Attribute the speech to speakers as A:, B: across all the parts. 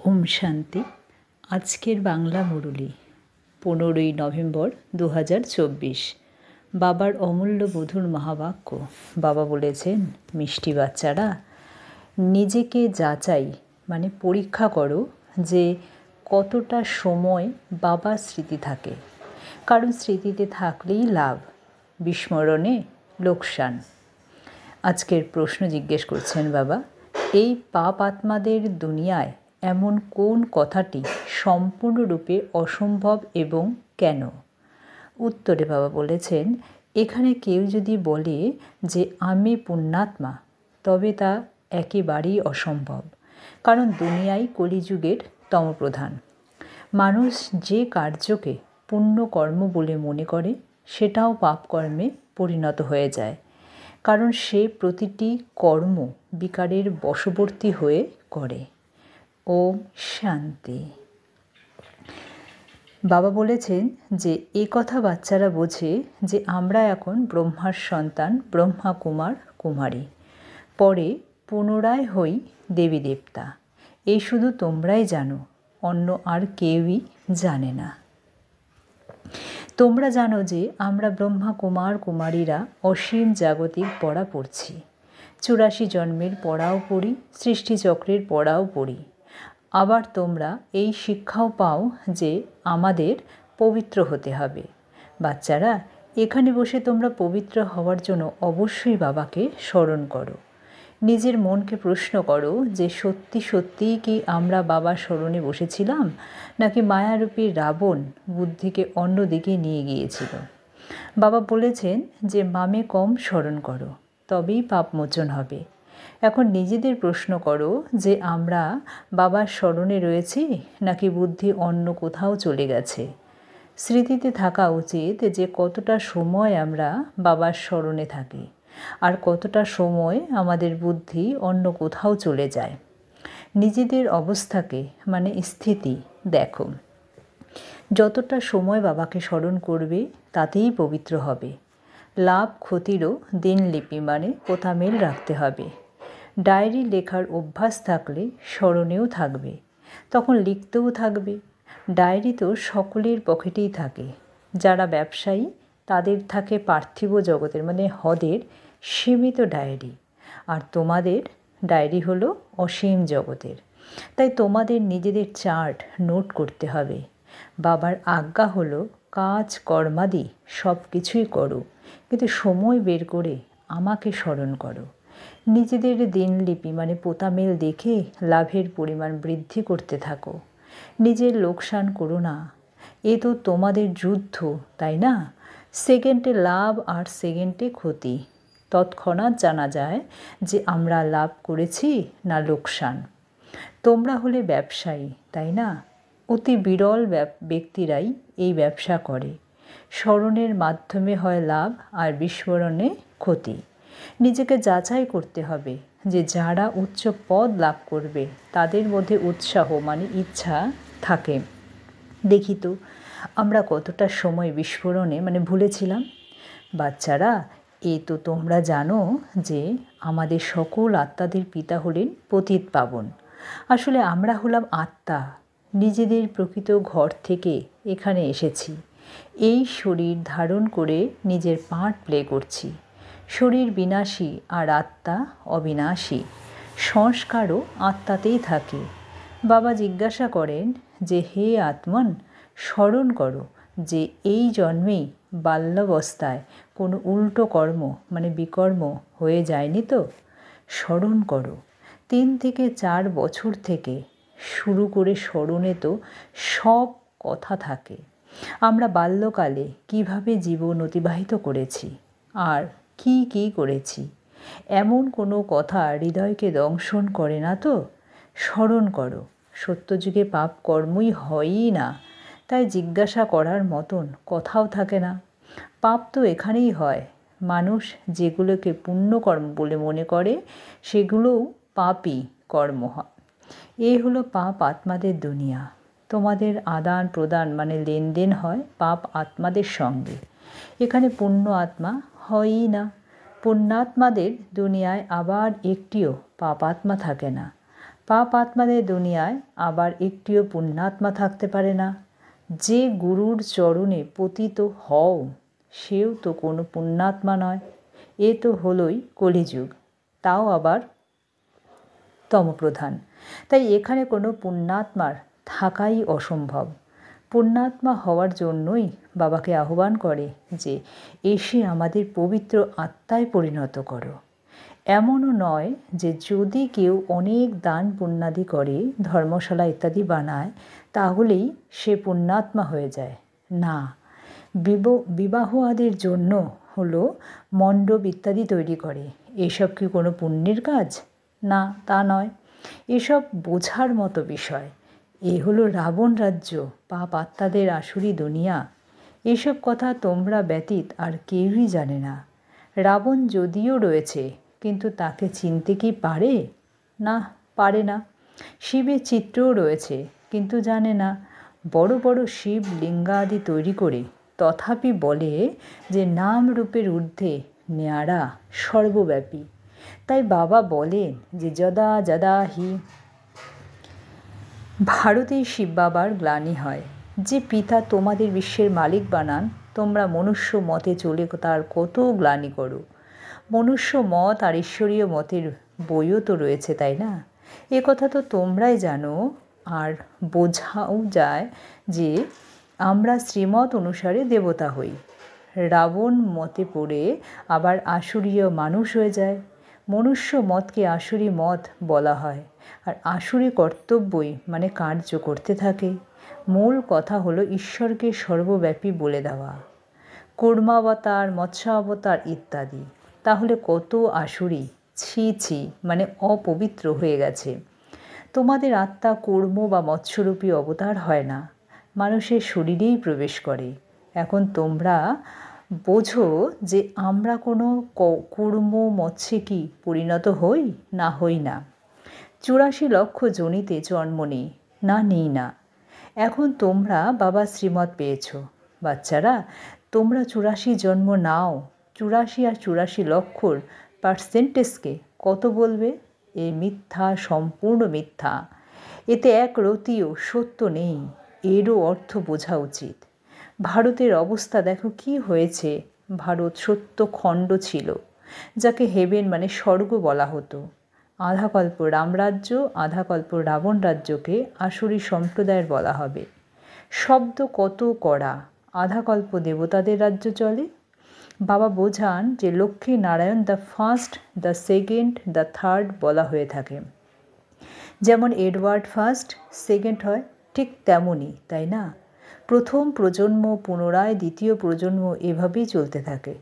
A: ওম শান্তি। আজকের বাংলা মুরুলি 15ই নভেম্বর 2024। বাবার অমূল্য বধূর মহাবাক্য। বাবা বলেছেন, মিষ্টি বাচ্চারা, নিজেকে যাচাই মানে পরীক্ষা করো যে কতটা সময় বাবার স্মৃতি থাকে। কারণ স্মৃতিতে থাকলেই লাভ, বিস্মরণে লোকসান। আজকের প্রশ্ন জিজ্ঞেস করছেন বাবা, এই পাপ আত্মাদের দুনিয়ায় এমন কোন কথাটি সম্পূর্ণরূপে অসম্ভব এবং কেন? উত্তরে বাবা বলেছেন, এখানে কেউ যদি বলে যে আমি পুণ্যাত্মা, তবে তা একেবারেই অসম্ভব। কারণ দুনিয়াই কলিযুগের তমপ্রধান। মানুষ যে কার্যকে পুণ্যকর্ম বলে মনে করে সেটাও পাপকর্মে পরিণত হয়ে যায়। কারণ সে প্রতিটি কর্ম বিকারের বশবর্তী হয়ে করে। ওম শান্তি। বাবা বলেছেন যে এ কথা বাচ্চারা বোঝে যে আমরা এখন ব্রহ্মার সন্তান, ব্রহ্মা কুমার কুমারী, পরে পুনরায় হই দেবী দেবতা। এই শুধু তোমরাই জানো, অন্য আর কেউই জানে না। তোমরা জানো যে আমরা ব্রহ্মা কুমার কুমারীরা অসীম জাগতিক পড়া পড়ছি। 84 জন্মের পড়াও পড়ি, সৃষ্টিচক্রের পড়াও পড়ি। আবার তোমরা এই শিক্ষাও পাও যে আমাদের পবিত্র হতে হবে। বাচ্চারা, এখানে বসে তোমরা পবিত্র হওয়ার জন্য অবশ্যই বাবাকে স্মরণ করো। নিজের মনকে প্রশ্ন করো যে সত্যি সত্যিই কি আমরা বাবার স্মরণে বসেছিলাম, নাকি মায়ারূপী রাবণ বুদ্ধিকে অন্যদিকে নিয়ে গিয়েছিল? বাবা বলেছেন যে মামে কম স্মরণ করো, তবেই পাপমোচন হবে। এখন নিজেদের প্রশ্ন করো যে আমরা বাবার স্মরণে রয়েছি নাকি বুদ্ধি অন্য কোথাও চলে গেছে। স্মৃতিতে থাকা উচিত যে কতটা সময় আমরা বাবার স্মরণে থাকি আর কতটা সময় আমাদের বুদ্ধি অন্য কোথাও চলে যায়। নিজেদের অবস্থাকে মানে স্থিতি দেখো। যতটা সময় বাবাকে স্মরণ করবে তাতেই পবিত্র হবে। লাভ ক্ষতিরও দিনলিপি মানে কোথামেল রাখতে হবে। ডায়েরি লেখার অভ্যাস থাকলে স্মরণেও থাকবে, তখন লিখতেও থাকবে। ডায়েরি তো সকলের পকেটেই থাকে। যারা ব্যবসায়ী তাদের থাকে পার্থিব জগতের মানে হদের সীমিত ডায়েরি, আর তোমাদের ডায়েরি হলো অসীম জগতের। তাই তোমাদের নিজেদের চার্ট নোট করতে হবে। বাবার আজ্ঞা হলো কাজ কর্মাদি সব কিছুই করো, কিন্তু সময় বের করে আমাকে স্মরণ করো। নিজেদের দিনলিপি মানে পোতামেল দেখে লাভের পরিমাণ বৃদ্ধি করতে থাকো। নিজের লোকসান করো না। এ তো তোমাদের যুদ্ধ, তাই না? সেকেন্ডে লাভ আর সেকেন্ডে ক্ষতি। তৎক্ষণাৎ জানা যায় যে আমরা লাভ করেছি না লোকসান। তোমরা হলে ব্যবসায়ী, তাই না? অতি বিরল ব্যক্তিরাই এই ব্যবসা করে। স্মরণের মাধ্যমে হয় লাভ আর বিস্মরণে ক্ষতি। নিজেকে যাচাই করতে হবে যে যারা উচ্চ পদ লাভ করবে তাদের মধ্যে উৎসাহ মানে ইচ্ছা থাকে। দেখি তো আমরা কতটা সময় বিস্ফোরণে মানে ভুলেছিলাম। বাচ্চারা, এ তো তোমরা জানো যে আমাদের সকল আত্মাদের পিতা হলেন পতিত পাবন। আসলে আমরা হলাম আত্মা, নিজেদের প্রকৃত ঘর থেকে এখানে এসেছি। এই শরীর ধারণ করে নিজের পার্ট প্লে করছি। শরীর বিনাশী আর আত্মা অবিনাশী। সংস্কারও আত্মাতেই থাকে। বাবা জিজ্ঞাসা করেন যে হে আত্মন, স্মরণ করো যে এই জন্মেই বাল্যাবস্থায় কোনো উল্টো কর্ম মানে বিকর্ম হয়ে যায়নি তো? স্মরণ করো। 3 থেকে 4 বছর থেকে শুরু করে স্মরণে তো সব কথা থাকে। আমরা বাল্যকালে কিভাবে জীবন অতিবাহিত করেছি আর কি করেছি, এমন কোনো কথা হৃদয়কে দংশন করে না তো? স্মরণ করো। সত্যযুগে পাপ কর্মই হয়ই না, তাই জিজ্ঞাসা করার মতন কথাও থাকে না। পাপ তো এখানেই হয়। মানুষ যেগুলোকে পুণ্যকর্ম বলে মনে করে সেগুলোও পাপই কর্ম হয়। এই হলো পাপ আত্মাদের দুনিয়া। তোমাদের আদান প্রদান মানে লেনদেন হয় পাপ আত্মাদের সঙ্গে। এখানে পুণ্য আত্মা হয়ই না। পুণ্যাত্মাদের দুনিয়ায় আবার একটিও পাপাত্মা থাকে না। পাপ আত্মাদের দুনিয়ায় আবার একটিও পুণ্যাত্মা থাকতে পারে না। যে গুরুর চরণে পতিত হও সেও তো কোনো পুণ্যাত্মা নয়। এ তো হলোই কলিযুগ, তাও আবার তমপ্রধান। তাই এখানে কোনো পুণ্যাত্মার থাকাই অসম্ভব। পুণ্যাত্মা হওয়ার জন্যই বাবাকে আহ্বান করে যে এসে আমাদের পবিত্র আত্মায় পরিণত করো। এমনও নয় যে যদি কেউ অনেক দান পুণ্যাদি করে, ধর্মশালা ইত্যাদি বানায়, তাহলেই সে পুণ্যাত্মা হয়ে যায়। না, বিবাহ আদির জন্য হলো মণ্ডপ ইত্যাদি তৈরি করে। এসব কি কোনো পুণ্যের কাজ? না, তা নয়। এসব বোঝার মতো বিষয়। এ হলো রাবণ রাজ্য, পাপ আত্মাদের আসুরি দুনিয়া। এসব কথা তোমরা ব্যতীত আর কেউই জানে না। রাবণ যদিও রয়েছে, কিন্তু তাকে চিনতে কি পারে? না, পারে না। শিবের চিত্রও রয়েছে, কিন্তু জানে না। বড় বড় শিব লিঙ্গাদি তৈরি করে তথাপি বলে যে নাম রূপের ঊর্ধ্বে ন্যাড়া, সর্বব্যাপী। তাই বাবা বলেন যে যদা যদা হি ভারতেই শিব বাবার গ্লানি হয়। যে পিতা তোমাদের বিশ্বের মালিক বানান, তোমরা মনুষ্য মতে চলে তার কত গ্লানি করো। মনুষ্য মত আর ঈশ্বরীয় মতের বইও তো রয়েছে, তাই না? এ কথা তো তোমরাই জানো। আর বোঝাও যায় যে আমরা শ্রীমত অনুসারে দেবতা হই। রাবণ মতে পড়ে আবার আসুরীয় মানুষ হয়ে যায়। মনুষ্য মতকে আসুরি মত বলা হয়। আর আসুরি কর্তব্যই মানে কার্য করতে থাকে। মূল কথা হলো ঈশ্বরকে সর্বব্যাপী বলে দেওয়া, কূর্মাবতার, মৎস্যাবতার ইত্যাদি। তাহলে কত আসুরি ছি ছি মানে অপবিত্র হয়ে গেছে। তোমাদের আত্মা কূর্ম বা মৎস্যরূপী অবতার হয় না, মানুষের শরীরেই প্রবেশ করে। এখন তোমরা বোঝো যে আমরা কোনো কূর্ম মৎস্যে কি পরিণত হই? না, হই না। 84 লক্ষ যোনিতে জন্ম নেই, না নেই না। এখন তোমরা বাবা শ্রীমত পেয়েছ। বাচ্চারা, তোমরা 84 জন্ম নাও। 84 আর 84 লক্ষর পার্সেন্টেজকে কত বলবে? এ মিথ্যা, সম্পূর্ণ মিথ্যা। এতে এক রতিও সত্য নেই। এরও অর্থ বোঝা উচিত। ভারতের অবস্থা দেখো কি হয়েছে। ভারত সত্য খণ্ড ছিল, যাকে হেভেন মানে স্বর্গ বলা হতো। আধা কল্প রামরাজ্য, আধা কল্প রাবণ রাজ্যকে আসুরি সম্প্রদায়ের বলা হবে। শব্দ কত কড়া। আধা কল্প দেবতাদের রাজ্য চলে। বাবা বোঝান যে Lakshmi Narayan the first, the second, the third বলা হয়ে থাকে। যেমন এডওয়ার্ড ফার্স্ট, সেকেন্ড হয়, ঠিক তেমনই, তাই না? প্রথম প্রজন্ম পুনরায় দ্বিতীয় প্রজন্ম এভাবেই চলতে থাকে।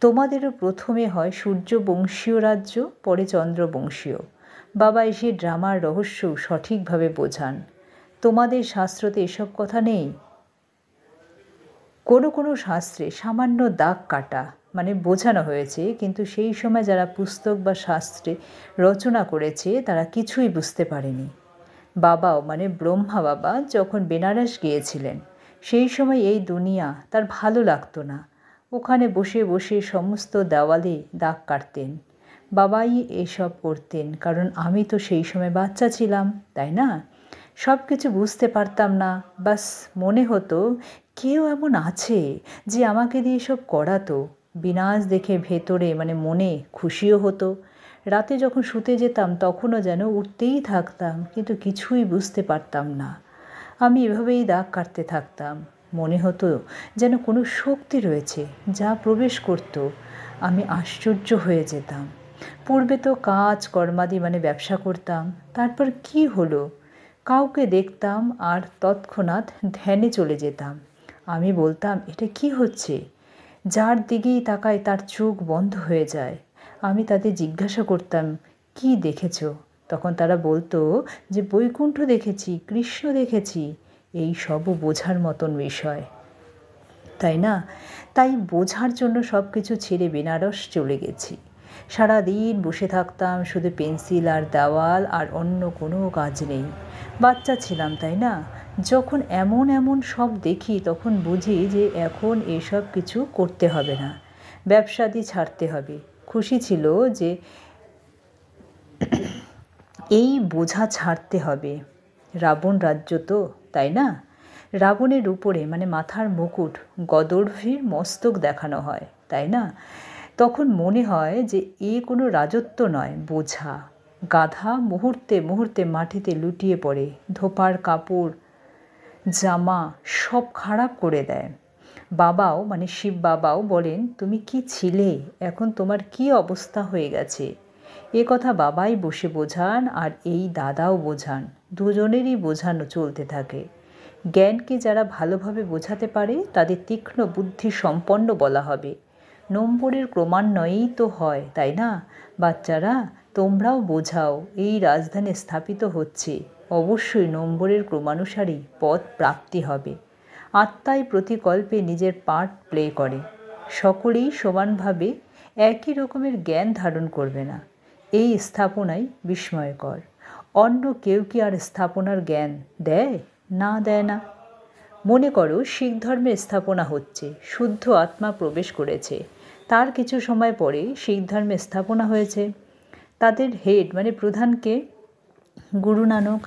A: তোমাদেরও প্রথমে হয় সূর্যবংশীয় রাজ্য, পরে চন্দ্রবংশীয়। বাবা এসে ড্রামার রহস্য সঠিকভাবে বোঝান। তোমাদের শাস্ত্রতে এসব কথা নেই। কোনো কোনো শাস্ত্রে সামান্য দাগ কাটা মানে বোঝানো হয়েছে, কিন্তু সেই সময় যারা পুস্তক বা শাস্ত্রে রচনা করেছে তারা কিছুই বুঝতে পারেনি। বাবাও মানে ব্রহ্মা বাবা যখন বেনারস গিয়েছিলেন, সেই সময় এই দুনিয়া তার ভালো লাগতো না। ওখানে বসে বসে সমস্ত দেওয়ালে দাগ কাটতেন। বাবাই এসব করতেন, কারণ আমি তো সেই সময় বাচ্চা ছিলাম, তাই না? সব কিছু বুঝতে পারতাম না। বাস মনে হতো কেউ এমন আছে যে আমাকে দিয়ে সব করাতো। বিনাশ দেখে ভেতরে মানে মনে খুশিও হতো। রাতে যখন শুতে যেতাম তখনও যেন উঠতেই থাকতাম, কিন্তু কিছুই বুঝতে পারতাম না। আমি এভাবেই দাগ কাটতে থাকতাম। মনে হতো যেন কোনো শক্তি রয়েছে যা প্রবেশ করত। আমি আশ্চর্য হয়ে যেতাম। পূর্বে তো কাজ কর্মাদি মানে ব্যবসা করতাম, তারপর কি হলো? কাউকে দেখতাম আর তৎক্ষণাৎ ধ্যানে চলে যেতাম। আমি বলতাম, এটা কি হচ্ছে? যার দিকেই তাকায় তার চোখ বন্ধ হয়ে যায়। আমি তাদের জিজ্ঞাসা করতাম, কি দেখেছ? তখন তারা বলতো যে বৈকুণ্ঠ দেখেছি, কৃষ্ণ দেখেছি। এই সবও বোঝার মতন বিষয়, তাই না? তাই বোঝার জন্য সব কিছু ছেড়ে বেনারস চলে গেছি। সারাদিন বসে থাকতাম, শুধু পেন্সিল আর দেওয়াল, আর অন্য কোনো কাজ নেই। বাচ্চা ছিলাম, তাই না? যখন এমন এমন সব দেখি তখন বুঝি যে এখন এসব কিছু করতে হবে না, ব্যবসাদি ছাড়তে হবে। খুশি ছিল যে এই বোঝা ছাড়তে হবে। রাবণ রাজ্য তো, তাই না? রাবণের উপরে মানে মাথার মুকুট, গদর্ভীর মস্তক দেখানো হয়, তাই না? তখন মনে হয় যে এ কোনো রাজত্ব নয়, বোঝা। গাধা মুহূর্তে মুহূর্তে মাটিতে লুটিয়ে পড়ে, ধোপার কাপড় জামা সব খারাপ করে দেয়। বাবাও মানে শিব বাবাও বলেন, তুমি কি ছিলে, এখন তোমার কি অবস্থা হয়ে গেছে। এ কথা বাবাই বসে বোঝান আর এই দাদাও বোঝান, দুজনেরই বোঝানো চলতে থাকে। জ্ঞানকে যারা ভালোভাবে বোঝাতে পারে তাদের তীক্ষ্ণ বুদ্ধি সম্পন্ন বলা হবে। নম্বরের ক্রমান্বয়েই তো হয়, তাই না? বাচ্চারা, তোমরাও বোঝাও, এই রাজধানী স্থাপিত হচ্ছে, অবশ্যই নম্বরের ক্রমানুসারেই পদ প্রাপ্তি হবে। আত্মাই প্রতিকল্পে নিজের পার্ট প্লে করে। সকলেই সমানভাবে একই রকমের জ্ঞান ধারণ করবে না। এই স্থাপনাই বিস্ময়কর। অন্য কেউ কি আর স্থাপনার জ্ঞান দেয়? না, দেয় না। মনে করো শিখ ধর্মের স্থাপনা হচ্ছে, শুদ্ধ আত্মা প্রবেশ করেছে, তার কিছু সময় পরে শিখ ধর্মের স্থাপনা হয়েছে। তাদের হেড মানে প্রধানকে গুরু নানক,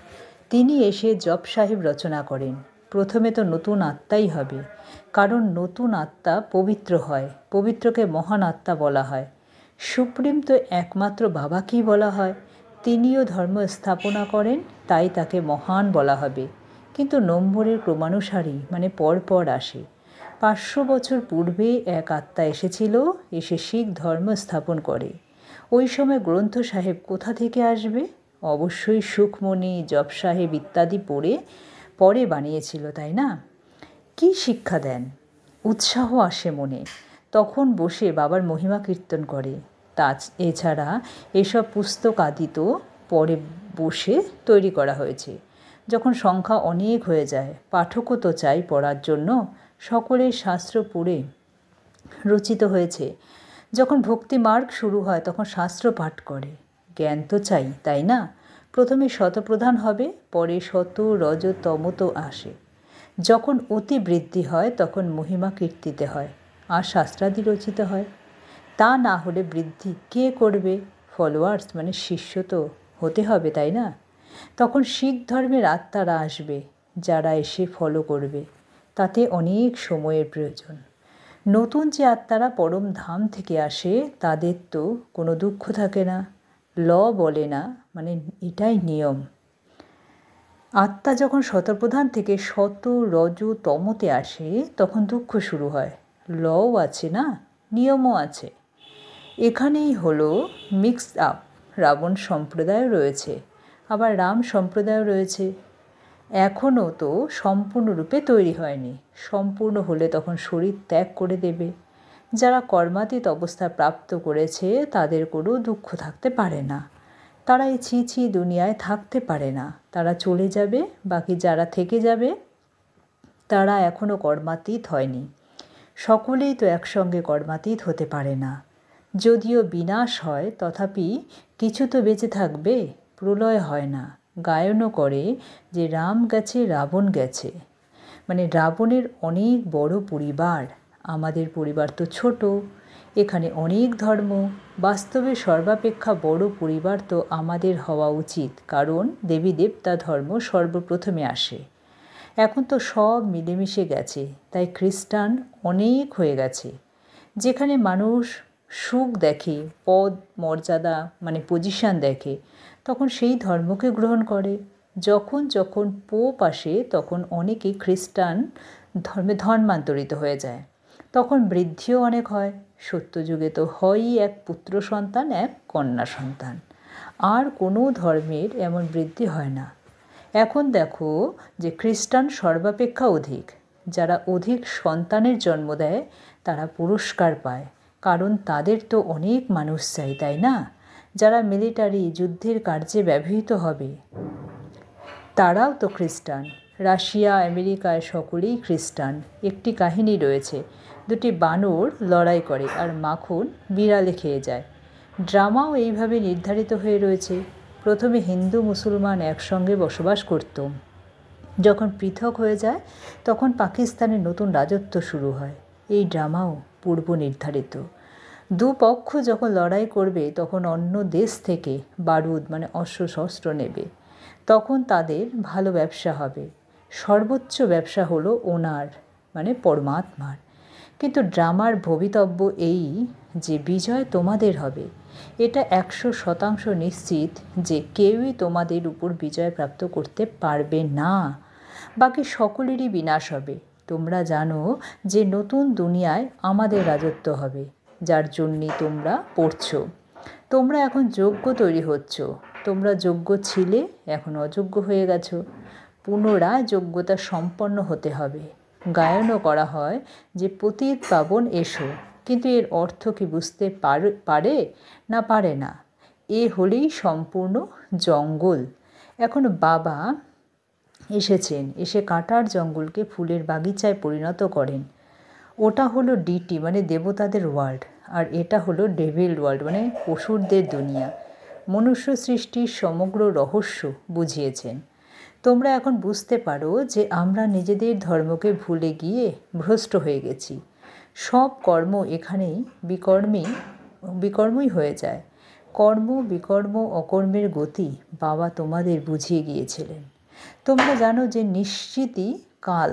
A: তিনি এসে জপ সাহেব রচনা করেন। প্রথমে তো নতুন আত্মাই হবে, কারণ নতুন আত্মা পবিত্র হয়, পবিত্রকে মহান আত্মা বলা হয়। সুপ্রিম তো একমাত্র বাবাকেই বলা হয়, তিনিও ধর্ম স্থাপনা করেন, তাই তাকে মহান বলা হবে। কিন্তু নম্বরের ক্রমানুসারেই মানে পরপর আসে। 500 বছর পূর্বে এক আত্মা এসেছিল, এসে শিখ ধর্ম স্থাপন করে। ওই সময় গ্রন্থ সাহেব কোথা থেকে আসবে? অবশ্যই সুখমণি, জপ সাহেব ইত্যাদি পরে বানিয়েছিল, তাই না? কি শিক্ষা দেন? উৎসাহ আসে মনে, তখন বসে বাবার মহিমা কীর্তন করে। এছাড়া এসব পুস্তক আদি তো পরে বসে তৈরি করা হয়েছে। যখন সংখ্যা অনেক হয়ে যায়, পাঠকও তো চাই পড়ার জন্য, সকলের শাস্ত্র পড়ে রচিত হয়েছে। যখন ভক্তি মার্গ শুরু হয় তখন শাস্ত্র পাঠ করে। জ্ঞান তো চাই, তাই না? প্রথমে শতপ্রধান হবে, পরে শত রজ তম তো আসে। যখন অতি বৃদ্ধি হয় তখন মহিমা কীর্তিতে হয় আর শাস্ত্রাদি রচিত হয়। তা না হলে বৃদ্ধি কে করবে? ফলোয়ার্স মানে শিষ্য তো হতে হবে, তাই না? তখন শিখ ধর্মের আত্মারা আসবে, যারা এসে ফলো করবে। তাতে অনেক সময়ের প্রয়োজন। নতুন যে আত্মারা পরম ধাম থেকে আসে তাদের তো কোনো দুঃখ থাকে না, ল বলে না, মানে এটাই নিয়ম। আত্মা যখন শতপ্রধান থেকে শত রজ তমতে আসে তখন দুঃখ শুরু হয়। লও আছে না, নিয়মও আছে। এখানেই হলো মিক্সড আপ। রাবণ সম্প্রদায়ও রয়েছে, আবার রাম সম্প্রদায়ও রয়েছে। এখনও তো সম্পূর্ণরূপে তৈরি হয়নি। সম্পূর্ণ হলে তখন শরীর ত্যাগ করে দেবে। যারা কর্মাতীত অবস্থা প্রাপ্ত করেছে তাদের কোনো দুঃখ থাকতে পারে না। তারা এই ছি দুনিয়ায় থাকতে পারে না, তারা চলে যাবে। বাকি যারা থেকে যাবে তারা এখনও কর্মাতীত হয়নি। সকলেই তো একসঙ্গে কর্মাতীত হতে পারে না। যদিও বিনাশ হয় তথাপি কিছু তো বেঁচে থাকবে, প্রলয় হয় না। গায়নও করে যে রাম গেছে রাবণ গেছে, মানে রাবণের অনেক বড় পরিবার, আমাদের পরিবার তো ছোট, এখানে অনেক ধর্ম। বাস্তবে সর্বাপেক্ষা বড় পরিবার তো আমাদের হওয়া উচিত, কারণ দেবী দেবতা ধর্ম সর্বপ্রথমে আসে। এখন তো সব মিলেমিশে গেছে, তাই খ্রিস্টান অনেক হয়ে গেছে। যেখানে মানুষ সুখ দেখে, পদ মর্যাদা মানে পজিশন দেখে, তখন সেই ধর্মকে গ্রহণ করে। যখন যখন পোপ আসে তখন অনেকেই খ্রিস্টান ধর্মে ধর্মান্তরিত হয়ে যায়। তখন বৃদ্ধিও অনেক হয়। সত্যযুগে তো হয়ই এক পুত্র সন্তান, এক কন্যা সন্তান, আর কোনো ধর্মের এমন বৃদ্ধি হয় না। এখন দেখো যে খ্রিস্টান সর্বাপেক্ষা অধিক। যারা অধিক সন্তানের জন্ম দেয় তারা পুরস্কার পায়, কারণ তাদের তো অনেক মানুষ চাই, তাই না? যারা মিলিটারি যুদ্ধের কার্যে ব্যবহৃত হবে তারাও তো খ্রিস্টান। রাশিয়া আমেরিকায় সকলেই খ্রিস্টান। একটি কাহিনী রয়েছে, দুটি বানর লড়াই করে আর মাখন বিড়ালে খেয়ে যায়। ড্রামাও এইভাবে নির্ধারিত হয়ে রয়েছে। প্রথমে হিন্দু মুসলমান একসঙ্গে বসবাস করত, যখন পৃথক হয়ে যায় তখন পাকিস্তানের নতুন রাজত্ব শুরু হয়। এই ড্রামাও পূর্ব নির্ধারিত। দুপক্ষ যখন লড়াই করবে তখন অন্য দেশ থেকে বারুদ মানে অস্ত্রশস্ত্র নেবে, তখন তাদের ভালো ব্যবসা হবে। সর্বোচ্চ ব্যবসা হলো ওনার মানে পরমাত্মার। কিন্তু ড্রামার ভবিতব্য এই যে বিজয় তোমাদের হবে। এটা 100% নিশ্চিত যে কেউই তোমাদের উপর বিজয় প্রাপ্ত করতে পারবে না। বাকি সকলেরই বিনাশ হবে। তোমরা জানো যে নতুন দুনিয়ায় আমাদের রাজত্ব হবে, যার জন্যে তোমরা পড়ছো। তোমরা এখন যোগ্য তৈরি হচ্ছ। তোমরা যোগ্য ছিলে, এখন অযোগ্য হয়ে গেছো। পুনরায় যোগ্যতা সম্পন্ন হতে হবে। গায়নও করা হয় যে পতিত পাবন এসো, কিন্তু এর অর্থ কি বুঝতে পারে না পারে না? এ হলেই সম্পূর্ণ জঙ্গল। এখন বাবা এসেছেন, এসে কাঁটার জঙ্গলকে ফুলের বাগিচায় পরিণত করেন। ওটা হলো ডিটি মানে দেবতাদের ওয়ার্ল্ড, আর এটা হলো ডেভিল ওয়ার্ল্ড মানে অসুরদের দুনিয়া। মনুষ্য সৃষ্টির সমগ্র রহস্য বুঝিয়েছেন। তোমরা এখন বুঝতে পারো যে আমরা নিজেদের ধর্মকে ভুলে গিয়ে ভ্রষ্ট হয়ে গেছি। সব কর্ম এখানেই বিকর্মই হয়ে যায়। কর্ম বিকর্ম অকর্মের গতি বাবা তোমাদের বুঝিয়ে গিয়েছিলেন। তোমরা জানো যে নিশ্চিতই কাল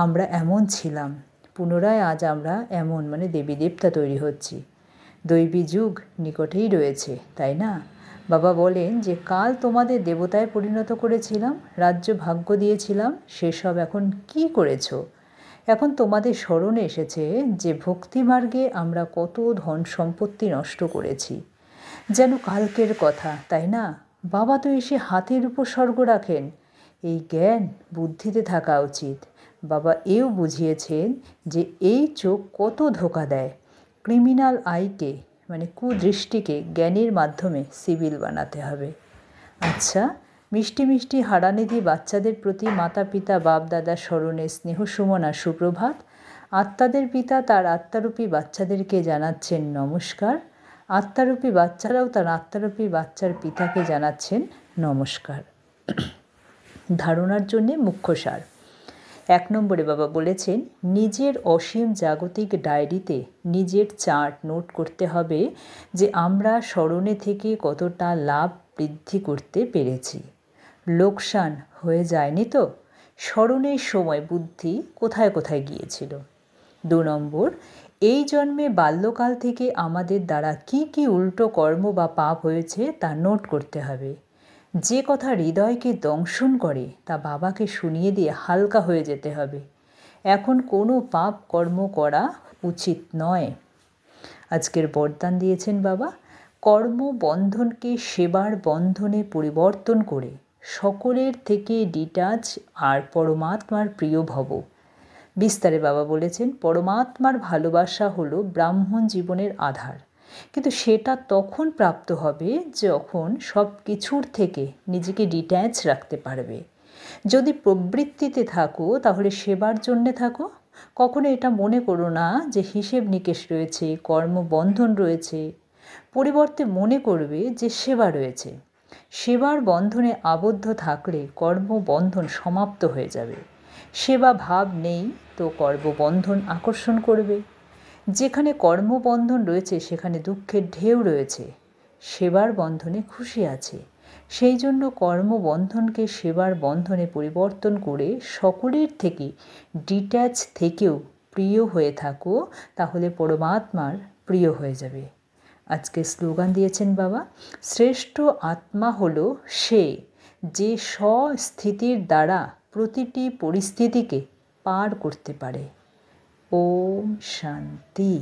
A: আমরা এমন ছিলাম, পুনরায় আজ আমরা এমন মানে দেবী দেবতা তৈরি হচ্ছি। দৈবী যুগ নিকটেই রয়েছে, তাই না? বাবা বলেন যে কাল তোমাদের দেবতায় পরিণত করেছিলাম, রাজ্য ভাগ্য দিয়েছিলাম, সেসব এখন কি করেছো? এখন তোমাদের স্মরণে এসেছে যে ভক্তিমার্গে আমরা কত ধন সম্পত্তি নষ্ট করেছি। যেন কালকের কথা, তাই না? বাবা তো এসে হাতের উপসর্গ রাখেন। এই জ্ঞান বুদ্ধিতে থাকা উচিত। বাবা এও বুঝিয়েছেন যে এই চোখ কত ধোঁকা দেয়। ক্রিমিনাল আইকে মানে কুদৃষ্টিকে জ্ঞানের মাধ্যমে সিভিল বানাতে হবে। আচ্ছা, মিষ্টি মিষ্টি হারানিধি বাচ্চাদের প্রতি মাতা পিতা বাপ দাদার স্মরণে স্নেহ সুমন আর সুপ্রভাত। আত্মাদের পিতা তার আত্মারূপী বাচ্চাদেরকে জানাচ্ছেন নমস্কার। আত্মারূপী বাচ্চারাও তার আত্মারূপী বাচ্চার পিতাকে জানাচ্ছেন নমস্কার। ধারণার জন্যে মুখ্য সার। 1 নম্বরে বাবা বলেছেন নিজের অসীম জাগতিক ডায়েরিতে নিজের চার্ট নোট করতে হবে যে আমরা স্মরণে থেকে কতটা লাভ বৃদ্ধি করতে পেরেছি। লোকসান হয়ে যায়নি তো? স্মরণের সময় বুদ্ধি কোথায় কোথায় গিয়েছিল? 2 নম্বর, এই জন্মে বাল্যকাল থেকে আমাদের দ্বারা কি কি উল্টো কর্ম বা পাপ হয়েছে তা নোট করতে হবে। যে কথা হৃদয়কে দংশন করে তা বাবাকে শুনিয়ে দিয়ে হালকা হয়ে যেতে হবে। এখন কোনো পাপ কর্ম করা উচিত নয়। আজকের বরদান দিয়েছেন বাবা, কর্ম বন্ধনকে সেবার বন্ধনে পরিবর্তন করে সকলের থেকে ডিটাচ আর পরমাত্মার প্রিয় ভব। বিস্তারে বাবা বলেছেন পরমাত্মার ভালোবাসা হলো ব্রাহ্মণ জীবনের আধার, কিন্তু সেটা তখন প্রাপ্ত হবে যখন সব কিছুর থেকে নিজেকে ডিট্যাচ রাখতে পারবে। যদি প্রবৃত্তিতে থাকো তাহলে সেবার জন্যে থাকো। কখনো এটা মনে করো না যে হিসেব নিকেশ রয়েছে, কর্মবন্ধন রয়েছে। পরিবর্তে মনে করবে যে সেবা রয়েছে। সেবার বন্ধনে আবদ্ধ থাকলে কর্মবন্ধন সমাপ্ত হয়ে যাবে। সেবা ভাব নেই তো কর্মবন্ধন আকর্ষণ করবে। যেখানে কর্মবন্ধন রয়েছে সেখানে দুঃখের ঢেউ রয়েছে। সেবার বন্ধনে খুশি আছে। সেই জন্য কর্মবন্ধনকে সেবার বন্ধনে পরিবর্তন করে সকলের থেকে ডিট্যাচ থেকেও প্রিয় হয়ে থাকো, তাহলে পরমাত্মার প্রিয় হয়ে যাবে। আজকে স্লোগান দিয়েছেন বাবা, শ্রেষ্ঠ আত্মা হলো সে যে স্বস্থিতির দ্বারা প্রতিটি পরিস্থিতিকে পার করতে পারে। ওম শান্তি।